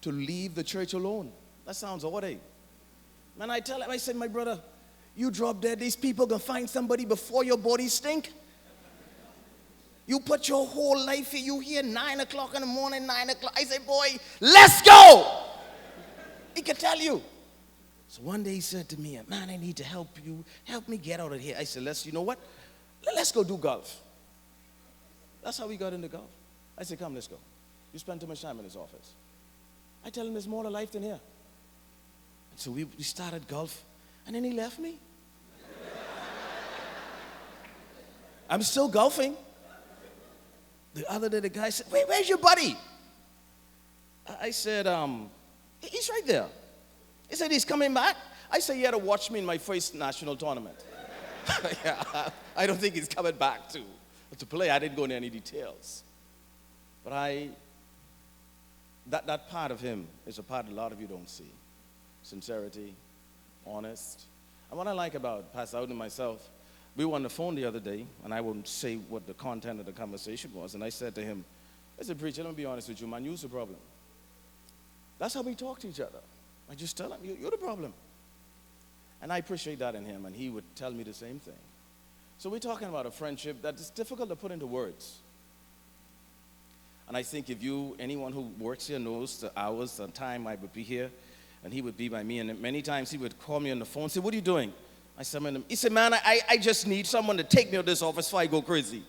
to leave the church alone. That sounds odd, eh? Man, I tell him, I said, my brother, you drop dead, these people gonna find somebody before your body stink. You put your whole life here, you here 9 o'clock in the morning, 9 o'clock. I say, boy, let's go. He can tell you. So one day he said to me, man, I need to help you. Help me get out of here. I said, you know what? Let's go do golf. That's how we got into golf. I said, come, let's go. You spend too much time in his office. I tell him there's more to life than here. And so we started golf, and then he left me. I'm still golfing. The other day, the guy said, wait, where's your buddy? I said, he's right there. He said, he's coming back? I said, he had to watch me in my first national tournament. Yeah, I don't think he's coming back to play. I didn't go into any details. But that part of him is a part a lot of you don't see. Sincerity, honest. And what I like about Pastor Outten and myself, we were on the phone the other day, and I won't say what the content of the conversation was, and I said to him, I said, preacher, let me be honest with you, man, you're the problem. That's how we talk to each other. I just tell him, you're the problem. And I appreciate that in him, and he would tell me the same thing. So we're talking about a friendship that is difficult to put into words. And I think if anyone who works here knows the hours and time I would be here, and he would be by me, and many times he would call me on the phone and say, what are you doing? I said, he said, man, I just need someone to take me out of this office before I go crazy.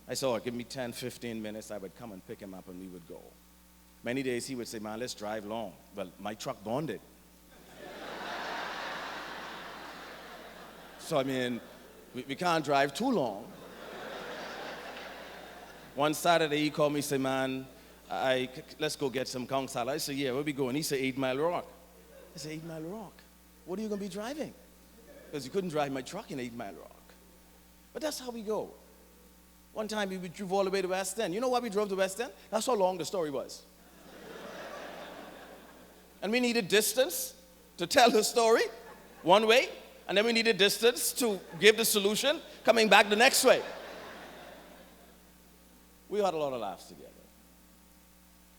I said, give me 10, 15 minutes. I would come and pick him up, and we would go. Many days he would say, man, let's drive long. Well, my truck bonded. So, I mean, we can't drive too long. One Saturday, he called me and said, man, let's go get some conch salad. I said, yeah, where we going? He said, 8 Mile Rock. I said, 8 Mile Rock? What are you going to be driving? Because you couldn't drive my truck in 8 Mile Rock. But that's how we go. One time, we drove all the way to West End. You know why we drove to West End? That's how long the story was. And we needed distance to tell the story one way, and then we needed distance to give the solution coming back the next way. We had a lot of laughs together.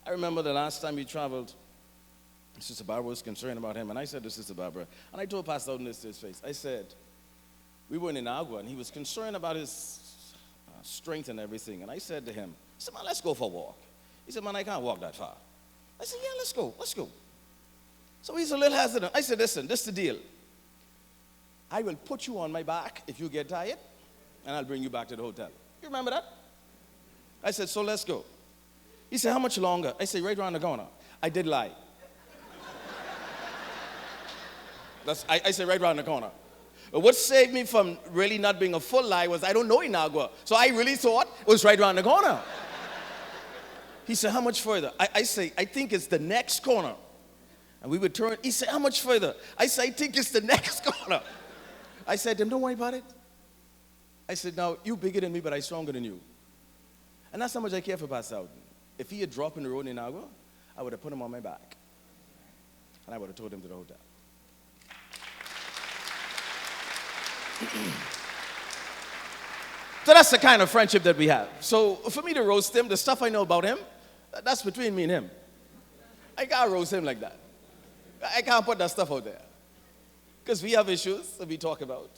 I remember the last time we traveled, Sister Barbara was concerned about him, and I said to Sister Barbara, and I told Pastor Outten this to his face, I said, we were in Inagua, and he was concerned about his strength and everything, and I said to him, I said, man, let's go for a walk. He said, man, I can't walk that far. I said, yeah, let's go. So he's a little hesitant. I said, listen, this is the deal. I will put you on my back if you get tired, and I'll bring you back to the hotel. You remember that? I said, so let's go. He said, how much longer? I said, right around the corner. I did lie. I said, right around the corner. But what saved me from really not being a full lie was I don't know Inagua. So I really thought it was right around the corner. He said, how much further? I say, I think it's the next corner. And we would turn. He said, how much further? I said, I think it's the next corner. I said to him, don't worry about it. I said, now, you bigger than me, but I'm stronger than you. And that's how much I care for Pastor Outten. If he had dropped in the road in Inagua, I would have put him on my back. And I would have told him to the hotel. So that's the kind of friendship that we have. So for me to roast him, the stuff I know about him, that's between me and him. I can't roast him like that. I can't put that stuff out there. Because we have issues that we talk about.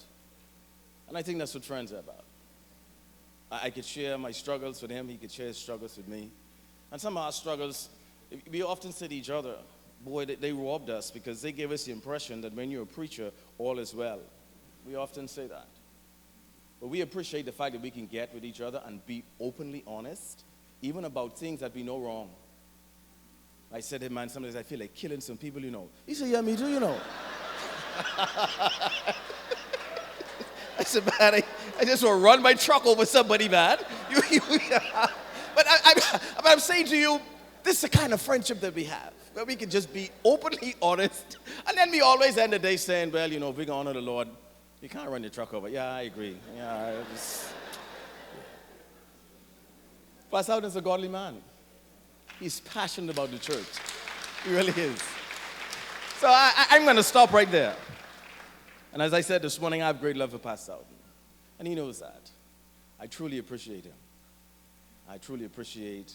And I think that's what friends are about. I could share my struggles with him. He could share his struggles with me. And some of our struggles, we often say to each other, boy, they robbed us because they gave us the impression that when you're a preacher, all is well. We often say that. But we appreciate the fact that we can get with each other and be openly honest, even about things that we know wrong. I said to him, man, sometimes I feel like killing some people, you know. He said, yeah, me too, you know. I said, man, I just want to run my truck over somebody, man. But I'm saying to you, this is the kind of friendship that we have, where we can just be openly honest. And then we always end the day saying, well, you know, if we're going to honor the Lord, you can't run your truck over. Yeah, I agree. Yeah, Pastor Outten is a godly man. He's passionate about the church. He really is. So I'm going to stop right there. And as I said this morning, I have great love for Pastor Outten. And he knows that. I truly appreciate him. I truly appreciate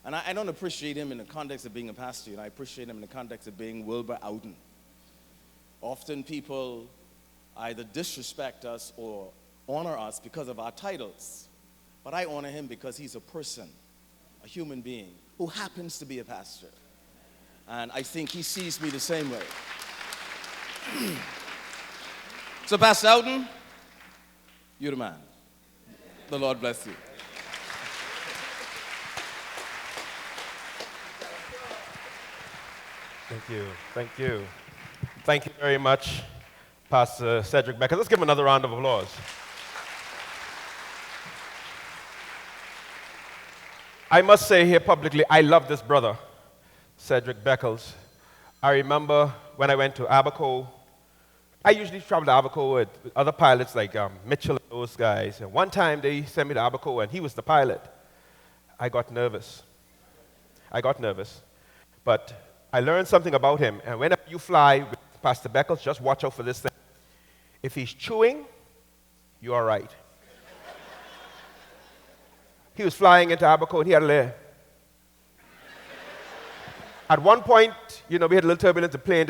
And I don't appreciate him in the context of being a pastor. I appreciate him in the context of being Wilbur Outten. Often people either disrespect us or honor us because of our titles. But I honor him because he's a person, a human being, who happens to be a pastor. And I think he sees me the same way. So, Pastor Outten, you're the man. The Lord bless you. Thank you. Thank you. Thank you very much, Pastor Cedric Becker. Let's give him another round of applause. I must say here publicly, I love this brother, Cedric Beckles. I remember when I went to Abaco. I usually travel to Abaco with other pilots like Mitchell and those guys. And one time they sent me to Abaco and he was the pilot. I got nervous. But I learned something about him. And whenever you fly with Pastor Beckles, just watch out for this thing. If he's chewing, you're all right. He was flying into Abaco and he had a little. At one point, we had a little turbulence, the plane,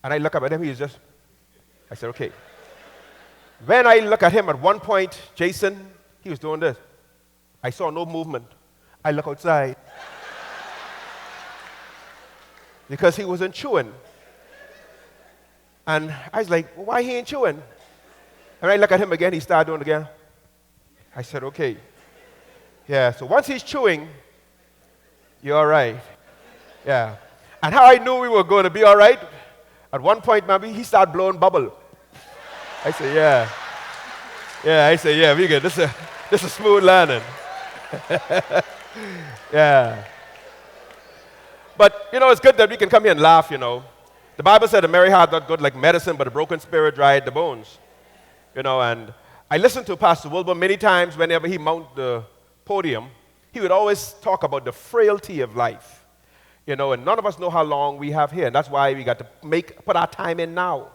and I look up at him, I said, okay. When I look at him at one point, Jason, he was doing this. I saw no movement. I look outside. Because he wasn't chewing. And I was like, well, why he ain't chewing? And I look at him again, he started doing it again. I said, okay. Yeah, so once he's chewing, you're all right. Yeah. And how I knew we were going to be all right, at one point, maybe he started blowing bubble. I said, yeah. Yeah, I said, yeah, we good. This is smooth landing. Yeah. But, it's good that we can come here and laugh, The Bible said a merry heart not good like medicine, but a broken spirit dried the bones. And I listened to Pastor Wilbur many times whenever he mounted the podium. He would always talk about the frailty of life. And none of us know how long we have here. And that's why we got to put our time in now.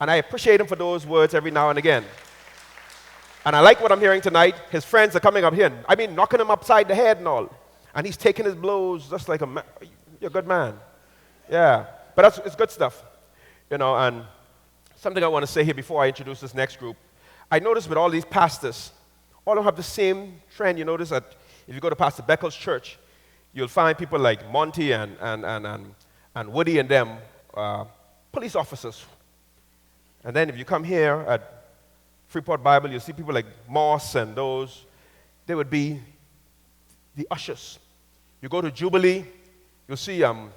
And I appreciate him for those words every now and again. And I like what I'm hearing tonight. His friends are coming up here. Knocking him upside the head and all. And he's taking his blows just like a man. You're a good man. Yeah. But it's good stuff. And something I want to say here before I introduce this next group. I noticed with all these pastors, all of them have the same trend. You notice that if you go to Pastor Beckles' church, you'll find people like Monty and Woody and them, police officers. And then if you come here at Freeport Bible, you'll see people like Moss and those. They would be the ushers. You go to Jubilee, you'll see DeVoe.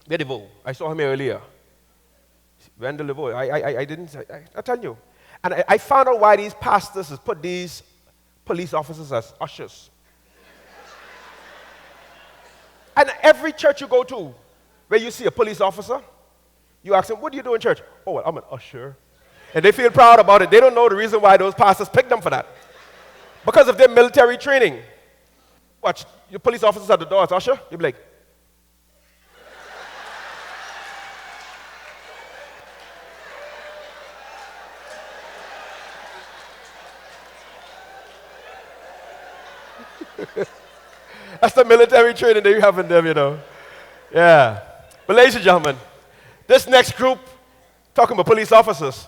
Where DeVoe? I saw him earlier. Wendell DeVoe. I'll tell you. And I found out why these pastors has put these police officers as ushers. And every church you go to, where you see a police officer, you ask them, what do you do in church? Oh, well, I'm an usher. And they feel proud about it. They don't know the reason why those pastors picked them for that. Because of their military training. Watch, your police officers at the door as usher, you'll be like, that's the military training that you have in them, Yeah. But ladies and gentlemen, this next group, talking about police officers,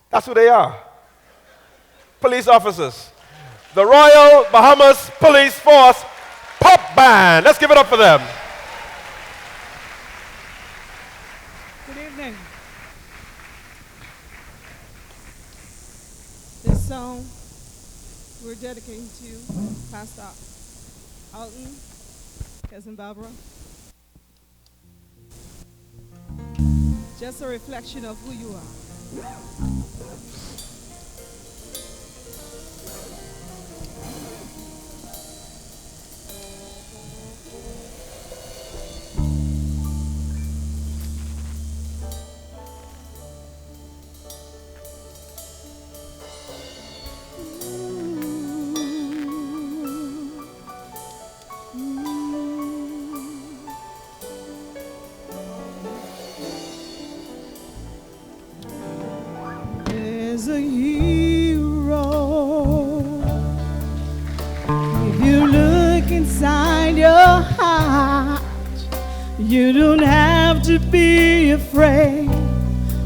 that's who they are. Police officers. The Royal Bahamas Police Force Pop Band. Let's give it up for them. Good evening. This song we're dedicating to Pastor Outten, Cousin Barbara. Just a reflection of who you are. There's a hero You don't have to be afraid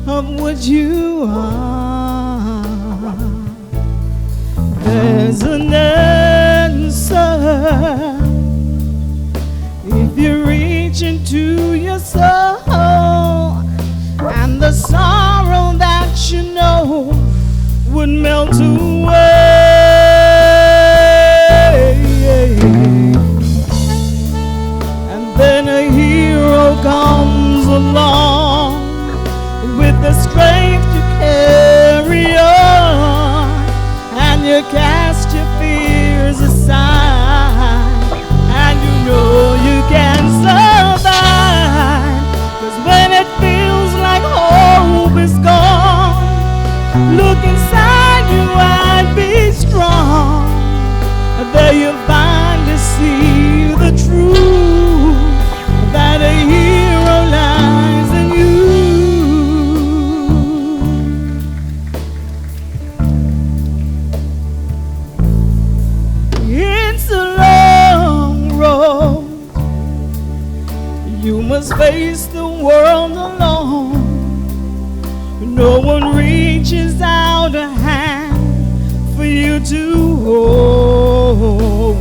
of what you are. There's an answer if you reach into your soul, and the sorrow that you know would melt away. And then a hero comes along with the strength to carry on, and you cast your fears aside, and you know you can survive. 'Cause when it feels like hope is gone, look inside you and be strong. There you finally see the truth, that a hero lies in you. It's a long road. You must face the world alone. No one reaches out a hand for you to hold.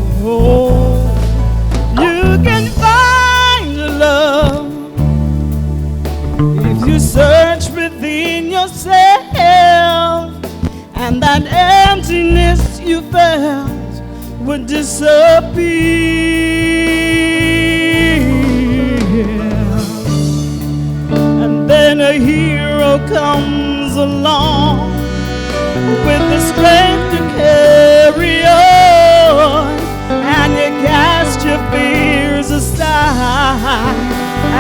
You can find love if you search within yourself, and that emptiness you felt would disappear. And then a hero comes along with the strength to carry on, and you cast your fears aside,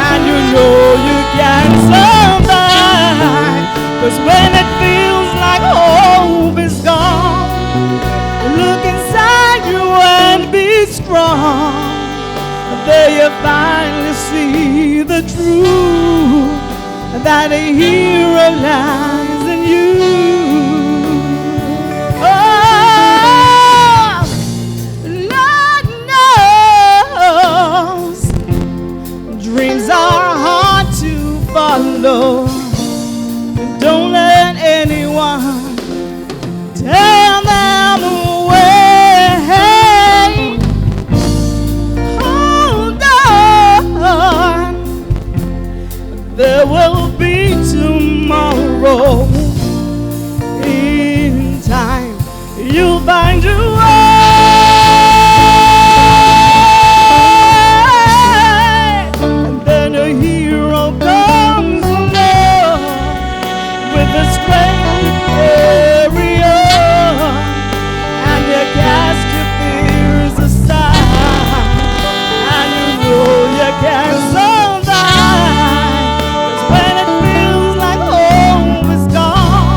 and you know you can survive. 'Cause when it feels like hope is gone, look inside you and be strong. There you finally see the truth, that a hero lies in you. Oh, Lord knows dreams are hard to follow. Don't let anyone tear them away. Hold on, there will be tomorrow. In time, you'll find a way. And then a hero comes along with the strength to carry on, and you cast your fears aside, and you know you can survive. 'Cause when it feels like hope is gone,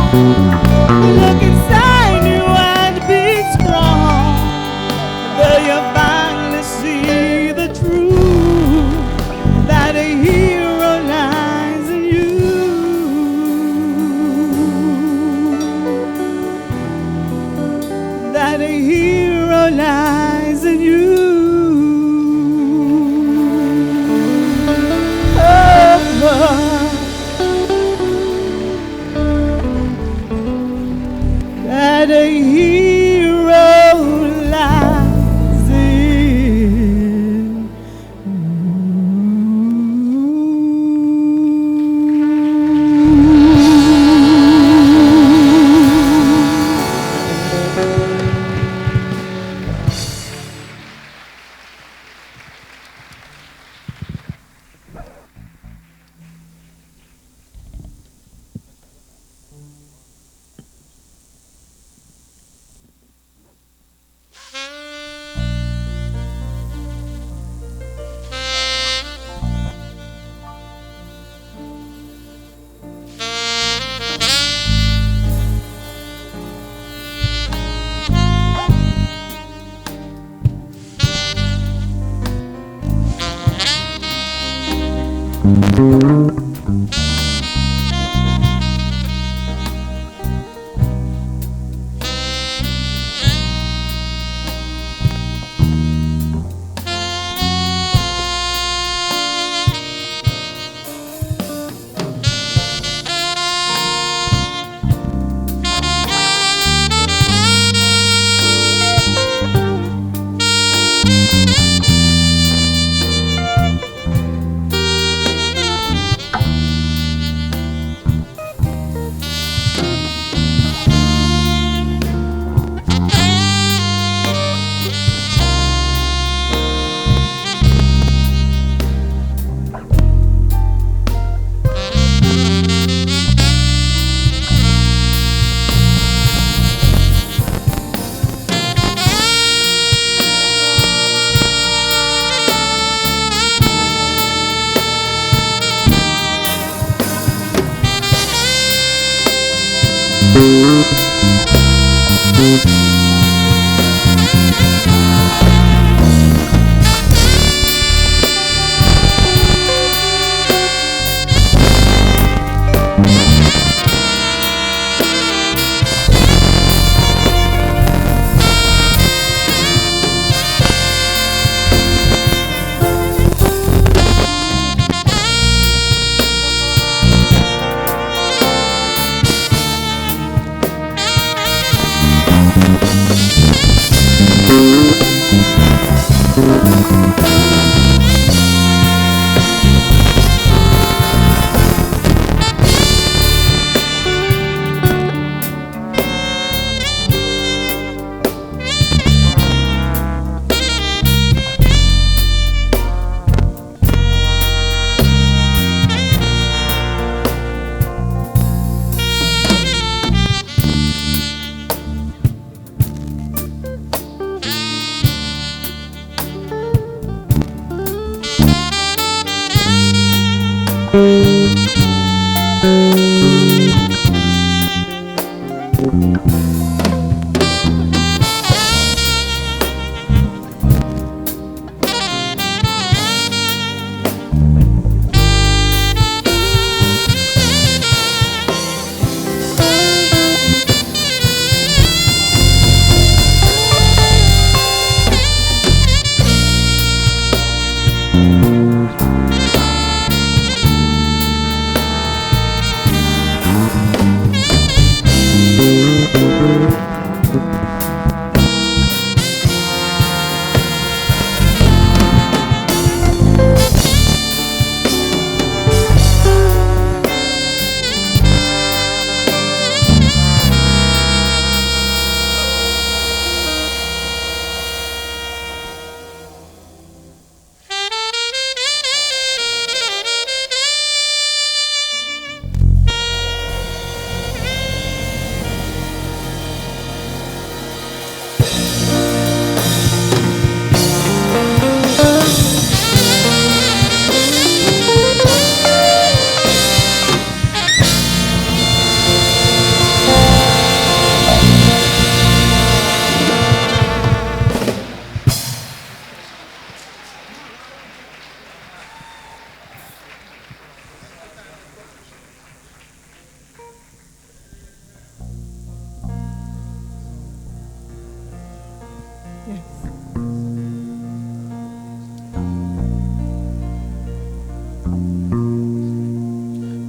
look inside you and be strong. There you finally see the truth, that a hero lies in you. That a hero lies in you. That a hero lies in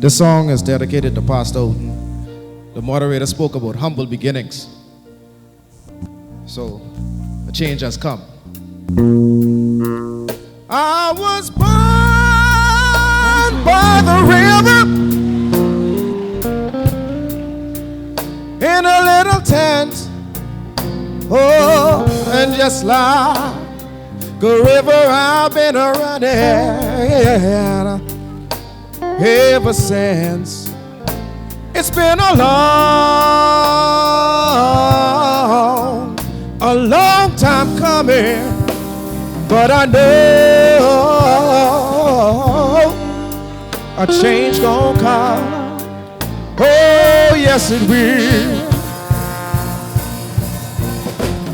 This song is dedicated to Pastor Outten. The moderator spoke about humble beginnings. So, a change has come. I was born by the river in a little tent. Oh, and just like a river I've been running ever since. It's been a long time coming, but I know a change gonna come. Oh, yes it will.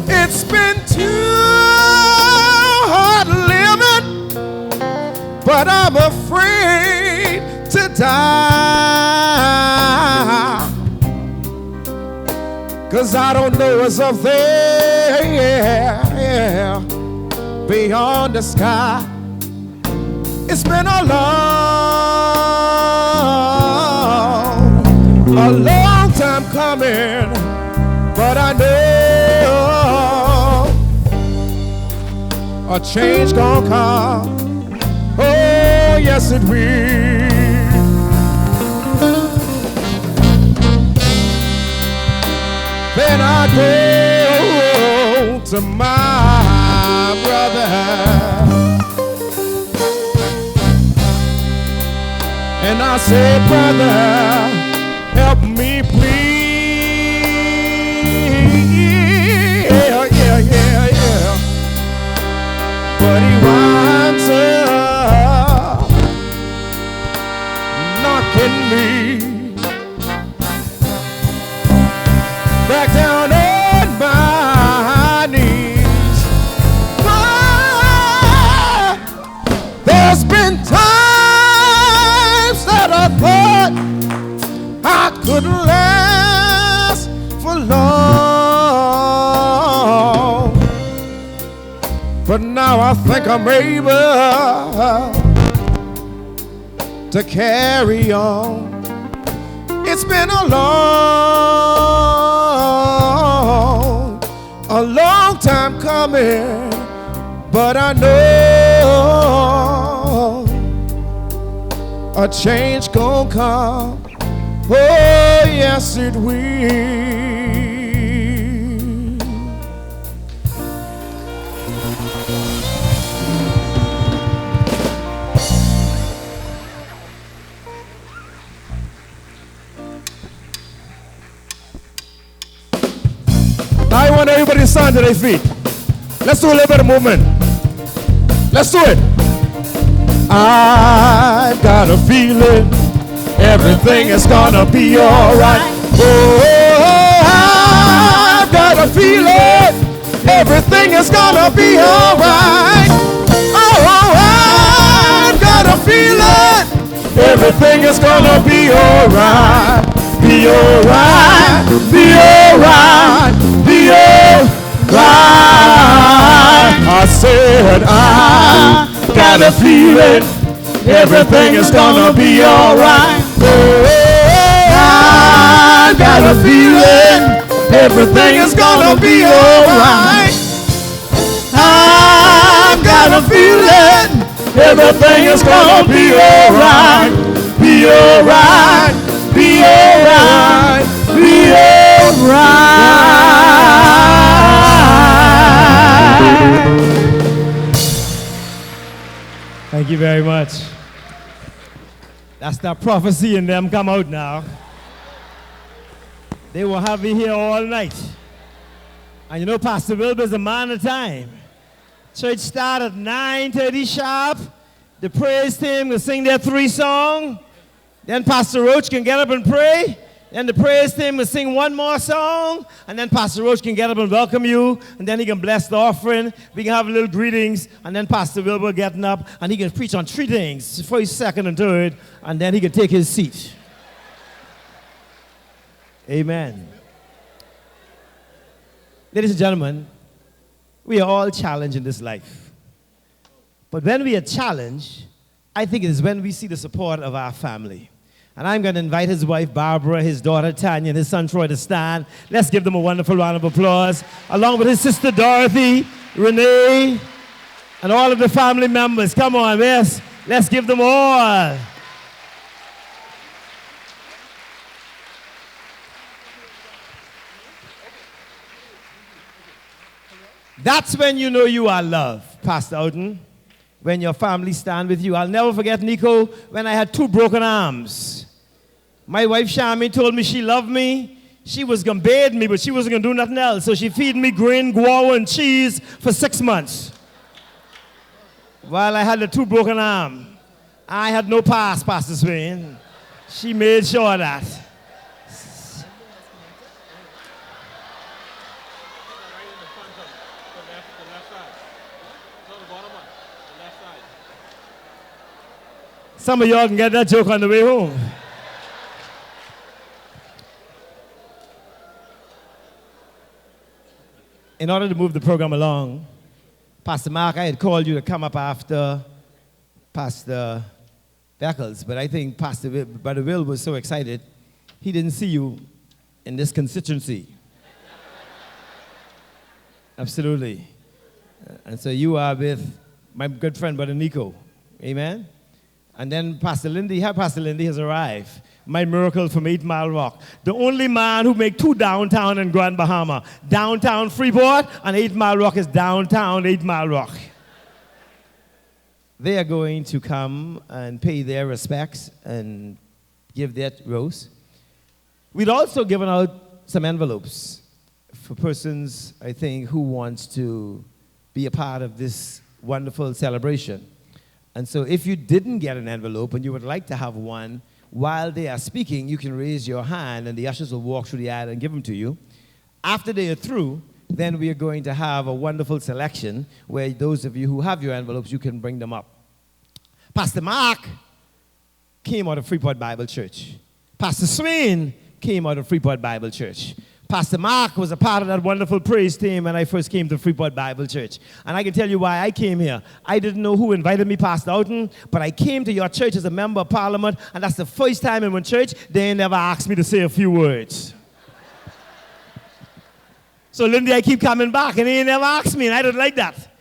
It's been too hard living, but I'm afraid to die, 'cause I don't know what's up there beyond the sky. It's been a long time coming, but I know a change gonna come. Oh, yes it will. Then I go to my brother and I say, brother, help me please. Yeah. But he winds up knocking me back down on my knees. But there's been times that I thought I couldn't last for long, but now I think I'm able to carry on. It's been a long time coming, but I know a change gon' come. Oh, yes, it will. I want everybody to stand to their feet. Let's do a little bit of movement. Let's do it. I've got a feeling everything is gonna be alright. Oh, I've got a feeling everything is gonna be alright. Oh, I've got a feeling everything is gonna be alright. Be alright, be alright, be alright. I said I got a feeling everything is gonna be alright. Oh, I got a feeling everything is gonna be alright. I've got a feeling everything is gonna be alright. Be alright. Be alright, be alright. Thank you very much. That's that prophecy in them come out now. They will have me here all night. And you know, Pastor Wilbur's a man of time. Church start at 9:30 sharp. The praise team will sing their 3 songs. Then Pastor Roach can get up and pray. Then the praise team will sing one more song. And then Pastor Roach can get up and welcome you. And then he can bless the offering. We can have a little greetings. And then Pastor Wilbur getting up. And he can preach on 3 things. First, second, and third. And then he can take his seat. Amen. Ladies and gentlemen, we are all challenged in this life. But when we are challenged, I think it is when we see the support of our family. And I'm going to invite his wife, Barbara, his daughter, Tanya, and his son, Troy, to stand. Let's give them a wonderful round of applause, along with his sister, Dorothy, Renee, and all of the family members. Come on, yes. Let's give them all. That's when you know you are loved, Pastor Outten. When your family stand with you. I'll never forget, Nico, when I had 2 broken arms. My wife, Shami, told me she loved me. She was going to bathe me, but she wasn't going to do nothing else. So she feed me grain, guava, and cheese for 6 months. While I had the 2 broken arms. I had no pass, Pastor Swain. She made sure of that. Some of y'all can get that joke on the way home. In order to move the program along, Pastor Mark, I had called you to come up after Pastor Beckles, but I think Brother Will was so excited, he didn't see you in this constituency. Absolutely. And so you are with my good friend, Brother Nico. Amen? And then Pastor Lindy has arrived. My miracle from 8 Mile Rock. The only man who make 2 downtown in Grand Bahama. Downtown Freeport and 8 Mile Rock is downtown 8 Mile Rock. They are going to come and pay their respects and give their rose. We'd also given out some envelopes for persons, I think, who wants to be a part of this wonderful celebration. And so if you didn't get an envelope and you would like to have one, while they are speaking, you can raise your hand and the ushers will walk through the aisle and give them to you. After they are through, then we are going to have a wonderful selection where those of you who have your envelopes, you can bring them up. Pastor Mark came out of Freeport Bible Church. Pastor Swain came out of Freeport Bible Church. Pastor Mark was a part of that wonderful praise team when I first came to Freeport Bible Church. And I can tell you why I came here. I didn't know who invited me, Pastor Outten, but I came to your church as a member of Parliament, and that's the first time in one church they never asked me to say a few words. So, Lindy, I keep coming back, and they never asked me, and I don't like that.